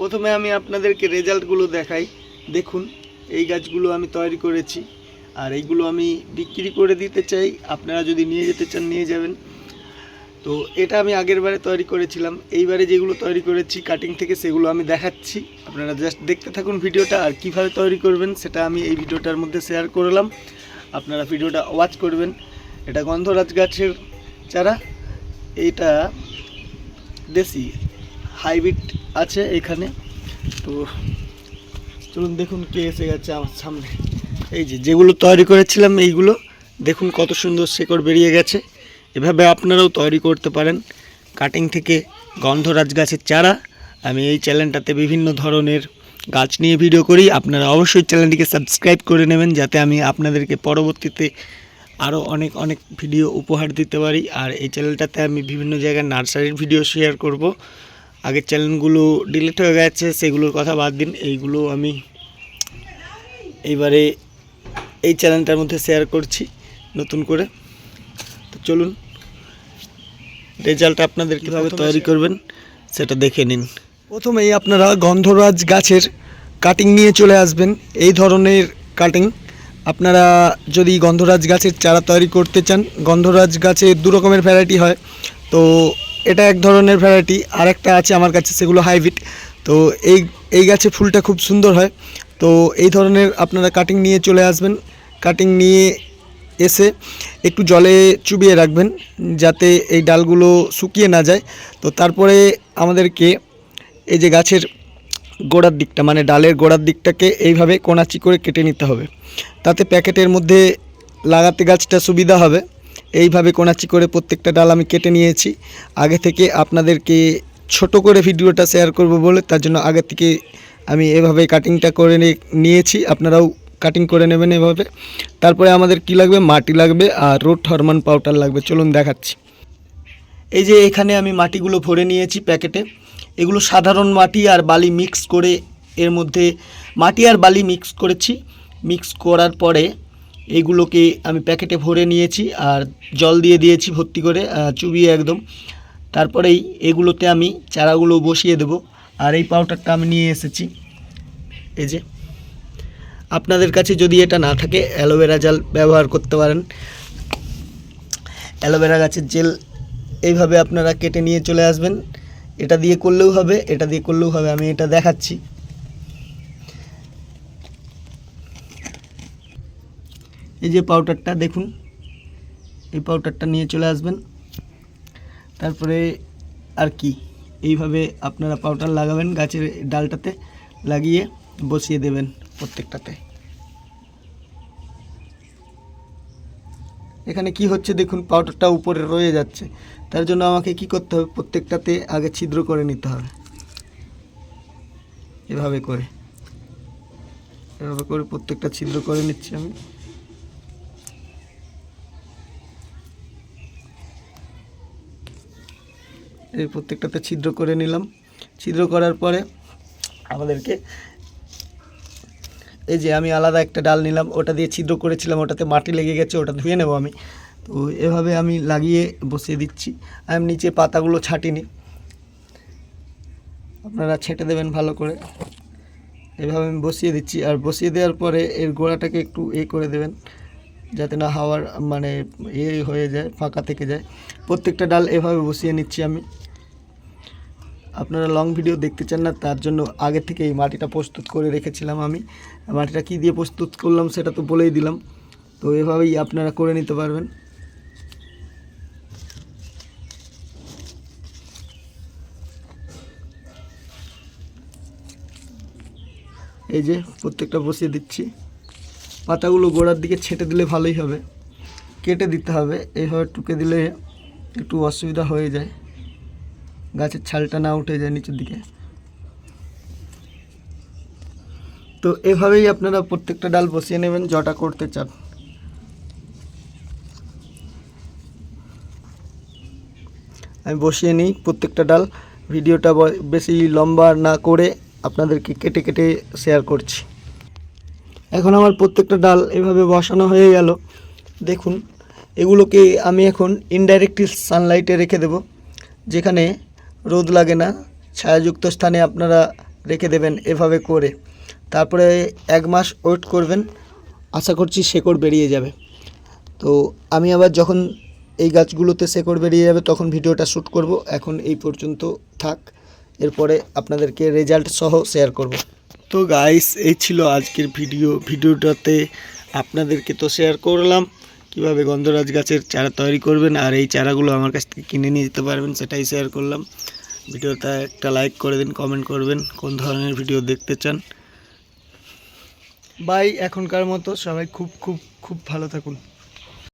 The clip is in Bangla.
প্রথমে আমি আপনাদেরকে রেজাল্টগুলো দেখাই। দেখুন, এই গাছগুলো আমি তৈরি করেছি, আর এইগুলো আমি বিক্রি করে দিতে চাই। আপনারা যদি নিয়ে যেতে চান নিয়ে যাবেন। তো এটা আমি আগের বারে তৈরি করেছিলাম। এইবারে যেগুলো তৈরি করেছি কাটিং থেকে, সেগুলো আমি দেখাচ্ছি। আপনারা জাস্ট দেখতে থাকুন ভিডিওটা, আর কীভাবে তৈরি করবেন সেটা আমি এই ভিডিওটার মধ্যে শেয়ার করলাম। আপনারা ভিডিওটা ওয়াচ করবেন। এটা গন্ধরাজ গাছের চারা, এইটা দেশি হাইব্রিড আছে এখানে। তো চলুন দেখুন কে এসে গেছে আমার সামনে। এই যেগুলো তৈরি করেছিলাম এইগুলো দেখুন কত সুন্দর শেকড় বেরিয়ে গেছে। এভাবে আপনারাও তৈরি করতে পারেন কাটিং থেকে গন্ধরাজ গাছের চারা। আমি এই চ্যানেলটাতে বিভিন্ন ধরনের গাছ নিয়ে ভিডিও করি। আপনারা অবশ্যই চ্যানেলটিকে সাবস্ক্রাইব করে নেবেন, যাতে আমি আপনাদেরকে পরবর্তীতে আরও অনেক অনেক ভিডিও উপহার দিতে পারি। আর এই চ্যানেলটাতে আমি বিভিন্ন জায়গায় নার্সারির ভিডিও শেয়ার করব। আগের চ্যানেলগুলো ডিলিট হয়ে গেছে, সেগুলোর কথা বাদ দিন। এইগুলো আমি এইবারে এই চ্যানেলটার মধ্যে শেয়ার করছি নতুন করে। তো চলুন রেজাল্ট আপনাদের কীভাবে তৈরি করবেন সেটা দেখে নিন। প্রথমেই আপনারা গন্ধরাজ গাছের কাটিং নিয়ে চলে আসবেন। এই ধরনের কাটিং আপনারা যদি গন্ধরাজ গাছের চারা তৈরি করতে চান, গন্ধরাজ গাছের দু রকমের ভ্যারাইটি হয়। তো এটা এক ধরনের ভ্যারাইটি, আর একটা আছে আমার কাছে, সেগুলো হাইব্রিড। তো এই গাছে ফুলটা খুব সুন্দর হয়। তো এই ধরনের আপনারা কাটিং নিয়ে চলে আসবেন। কাটিং নিয়ে এসে একটু জলে চুবিয়ে রাখবেন, যাতে এই ডালগুলো শুকিয়ে না যায়। তো তারপরে আমাদেরকে এই যে গাছের গোড়ার দিকটা, মানে ডালের গোড়ার দিকটাকে এইভাবে কোনাচি করে কেটে নিতে হবে, তাতে প্যাকেটের মধ্যে লাগাতে গাছটা সুবিধা হবে। এইভাবে কোনাচি করে প্রত্যেকটা ডাল আমি কেটে নিয়েছি। আগে থেকে আপনাদেরকে ছোট করে ভিডিওটা শেয়ার করব বলে, তার জন্য আগে থেকে আমি এভাবে কাটিংটা করে নিয়েছি। আপনারাও কাটিং করে নেবেন এভাবে। তারপরে আমাদের কি লাগবে, মাটি লাগবে আর রুট হরমোন পাউডার লাগবে। চলুন দেখাচ্ছি। এই যে এখানে আমি মাটিগুলো ভরে নিয়েছি প্যাকেটে। এগুলো সাধারণ মাটি আর বালি মিক্স করে, এর মধ্যে মাটি আর বালি মিক্স করেছি। মিক্স করার পরে এগুলোকে আমি প্যাকেটে ভরে নিয়েছি আর জল দিয়ে দিয়েছি ভর্তি করে, চুবিয়ে একদম। তারপরেই এগুলোতে আমি চারাগুলো বসিয়ে দেব। আর এই পাউডারটা আমি নিয়ে এসেছি। এই যে আপনাদের কাছে যদি এটা না থাকে, অ্যালোভেরা জেল ব্যবহার করতে পারেন। অ্যালোভেরা গাছের জেল এইভাবে আপনারা কেটে নিয়ে চলে আসবেন। এটা দিয়ে করলেও হবে, এটা দিয়ে করলেও হবে। আমি এটা দেখাচ্ছি। এই যে পাউডারটা দেখুন, এই পাউডারটা নিয়ে চলে আসবেন। তারপরে আর কি, এইভাবে আপনারা পাউডার লাগাবেন গাছের ডালটাতে, লাগিয়ে বসিয়ে দেবেন প্রত্যেকটাতে। এখানে কি হচ্ছে দেখুন, পাউডারটা উপরে রয়ে যাচ্ছে। তার জন্য আমাকে কি করতে হবে, প্রত্যেকটাতে আগে ছিদ্র করে নিতে হবে। এভাবে করে প্রত্যেকটা ছিদ্র করে নিচ্ছি আমি। এই প্রত্যেকটাতে ছিদ্র করে নিলাম। ছিদ্র করার পরে আমাদেরকে এই যে আমি আলাদা একটা ডাল নিলাম, ওটা দিয়ে ছিদ্র করেছিলাম, ওটাতে মাটি লেগে গেছে, ওটা ধুয়ে নেব আমি। তো এভাবে আমি লাগিয়ে বসিয়ে দিচ্ছি। আমি নিচে পাতাগুলো ছাটিনি, আপনারা ছেঁটে দেবেন ভালো করে। এভাবে আমি বসিয়ে দিচ্ছি। আর বসিয়ে দেওয়ার পরে এর গোড়াটাকে একটু করে দেবেন, যাতে না হাওয়ার মানে হয়ে যায়, ফাঁকা থেকে যায়। প্রত্যেকটা ডাল এভাবে বসিয়ে নিচ্ছি আমি। আপনারা লং ভিডিও দেখতে চান না, তার জন্য আগে থেকে এই মাটিটা প্রস্তুত করে রেখেছিলাম আমি। মাটিটা কী দিয়ে প্রস্তুত করলাম সেটা তো বলেই দিলাম। তো এভাবেই আপনারা করে নিতে পারবেন। এই যে প্রত্যেকটা বসিয়ে দিচ্ছি। পাতাগুলো গোড়ার দিকে ছেটে দিলে ভালোই হবে, কেটে দিতে হবে। এইভাবে টুকে দিলে একটু অসুবিধা হয়ে যায়, গাছের ছালটা না উঠে যায় নিচের দিকে। তো এভাবেই আপনারা প্রত্যেকটা ডাল বসিয়ে নেবেন যটা করতে চান। আমি বসিয়ে নিই প্রত্যেকটা ডাল। ভিডিওটা বেশি লম্বা না করে আপনাদেরকে কেটে কেটে শেয়ার করছি। এখন আমার প্রত্যেকটা ডাল এভাবে বসানো হয়ে গেল। দেখুন, এগুলোকে আমি এখন ইনডাইরেক্ট সানলাইটে রেখে দেব, যেখানে রোদ লাগে না, ছায়াযুক্ত স্থানে আপনারা রেখে দেবেন এভাবে করে। তারপরে 1 মাস ওয়েট করবেন, আশা করছি শেকড় বেরিয়ে যাবে। তো আমি আবার যখন এই গাছগুলোতে শেকড় বেরিয়ে যাবে তখন ভিডিওটা শ্যুট করব। এখন এই পর্যন্ত থাক, এরপরে আপনাদেরকে রেজাল্ট সহ শেয়ার করব। তো গাইস, এই ছিল আজকের ভিডিওটাতে আপনাদেরকে তো শেয়ার করলাম কিভাবে গন্ধরাজ গাছের চারা তৈরি করবেন, আর এই চারাগুলো আমার কাছ থেকে কিনে নিয়ে যেতে পারবেন সেটাই শেয়ার করলাম। ভিডিওটা একটা লাইক করে দিন, কমেন্ট করবেন কোন ধরনের ভিডিও দেখতে চান। বাই, এখনকার মতো সবাই খুব খুব খুব ভালো থাকুন।